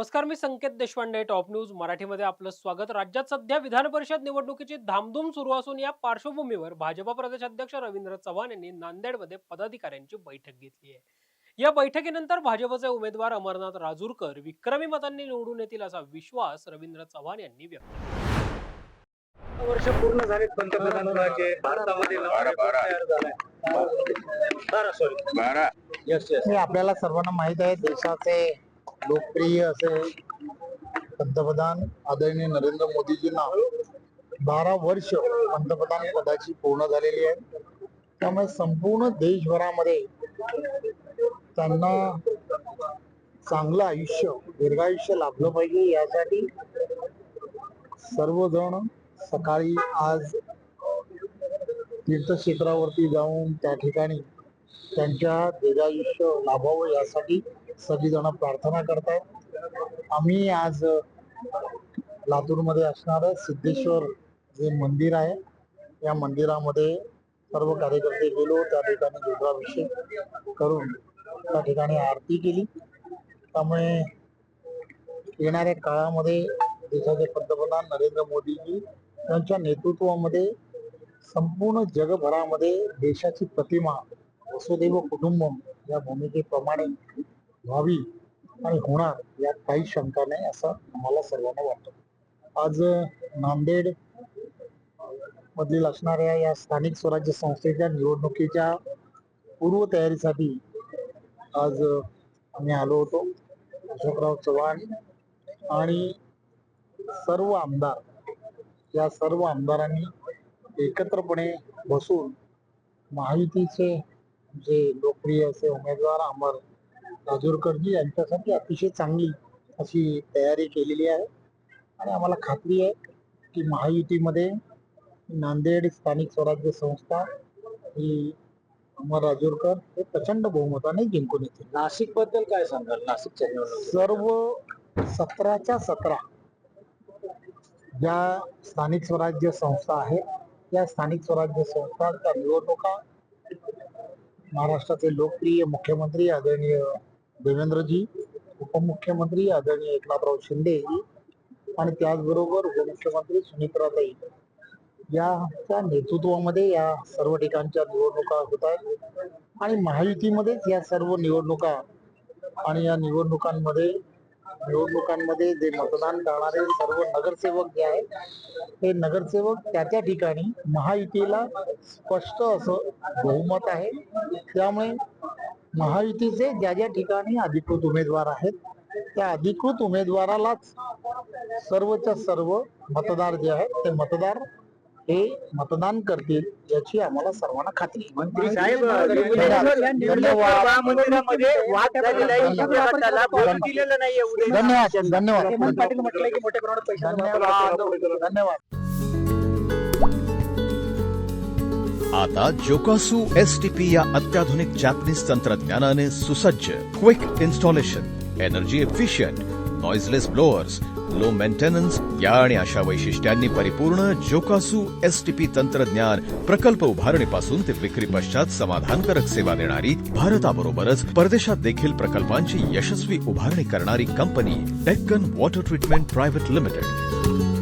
नमस्कार, मी संकेत Deshpande. Top news मराठीमध्ये आपलं स्वागत. राज्यात सध्या विधान परिषद निवडणुकीची धामधूम सुरू असून या पार्श्वभूमीवर भाजपा प्रदेश अध्यक्ष रवींद्र चव्हाण यांनी नांदेडमध्ये पदाधिकाऱ्यांची बैठक घेतली आहे. या बैठकीनंतर भाजपचे उमेदवार अमरनाथ राजूरकर विक्रमी मतांनी निवडून येतील असा विश्वास रवींद्र चव्हाण यांनी व्यक्त केला. वर्ष पूर्ण झाले पंतप्रधान पदाचे. भारतामध्ये हे आपल्याला सर्वांना माहित आहे. देशाचे लोकप्रिय असे पंतप्रधान आदरणीय नरेंद्र मोदीजींना 12 वर्ष पंतप्रधान पदाची पूर्ण झालेली आहे. त्यामुळे संपूर्ण देशभरामध्ये त्यांना चांगलं आयुष्य, दीर्घायुष्य लाभलं पाहिजे यासाठी सर्वजण सकाळी आज तीर्थक्षेत्रावरती जाऊन त्या ठिकाणी त्यांच्या दीर्घायुष्य लाभावं यासाठी सगळीजण प्रार्थना करतात. आम्ही आज लातूरमध्ये असणारं सिद्धेश्वर जे मंदिर आहे या मंदिरामध्ये सर्व कार्यकर्ते गेलो. त्या ठिकाणी रुद्राभिषेक करून त्या ठिकाणी आरती केली. त्यामुळे येणाऱ्या काळामध्ये देशाचे पंतप्रधान नरेंद्र मोदीजी यांच्या नेतृत्वामध्ये संपूर्ण जगभरामध्ये देशाची प्रतिमा वसुदैव कुटुंबम या भूमिकेप्रमाणे व्हावी आणि होणार यात काही शंका नाही असं आम्हाला सर्वांना वाटतं. आज नांदेड मधील असणाऱ्या या स्थानिक स्वराज्य संस्थेच्या निवडणुकीच्या पूर्वतयारीसाठी आज आम्ही आलो होतो. अशोकराव चव्हाण आणि सर्व आमदार, या सर्व आमदारांनी एकत्रपणे बसून महायुतीचे जे लोकप्रिय असे उमेदवार अमर राजूरकरजी यांच्यासाठी अतिशय चांगली अशी तयारी केलेली आहे. आणि आम्हाला खात्री आहे की महायुतीमध्ये नांदेड स्थानिक स्वराज्य संस्था ही अमर राजूरकर हे प्रचंड बहुमताने जिंकून येतील. नाशिक बद्दल काय सांगाल? नाशिकच्या सर्व 17च्या 17 ज्या स्थानिक स्वराज्य संस्था आहेत या स्थानिक स्वराज्य संस्थांच्या निवडणुका महाराष्ट्राचे लोकप्रिय मुख्यमंत्री आदरणीय देवेंद्रजी, उपमुख्यमंत्री आदरणीय एकनाथराव शिंदे आणि त्याचबरोबर उपमुख्यमंत्री सुनीत्राताई याच्या नेतृत्वामध्ये या सर्व ठिकाणच्या निवडणुका होत आहेत. आणि महायुतीमध्येच या सर्व निवडणुका आणि या निवडणुकांमध्ये जे मतदान करणारे सर्व नगरसेवक जे आहेत ते नगरसेवक त्या ठिकाणी महायुतीला स्पष्ट असं बहुमत आहे. त्यामुळे महायुतीचे ज्या ठिकाणी अधिकृत उमेदवार आहेत त्या अधिकृत उमेदवारालाच सर्वच्या सर्व मतदार जे आहेत ते मतदार हे मतदान करतील याची आम्हाला सर्वांना खात्री. मंत्री साहेब, धन्यवाद. आता जोकासू STP या अत्याधुनिक जॅपनीज तंत्रज्ञानाने सुसज्ज, quick installation, energy efficient, noiseless blowers, low maintenance या आणि अशा वैशिष्ट्यांनी परिपूर्ण जोकासू STP तंत्रज्ञान प्रकल्प उभारणीपासून ते विक्री पश्चात समाधानकारक सेवा देणारी, भारताबरोबरच परदेशात देखील प्रकल्पांची यशस्वी उभारणी करणारी company Deccan water treatment private limited.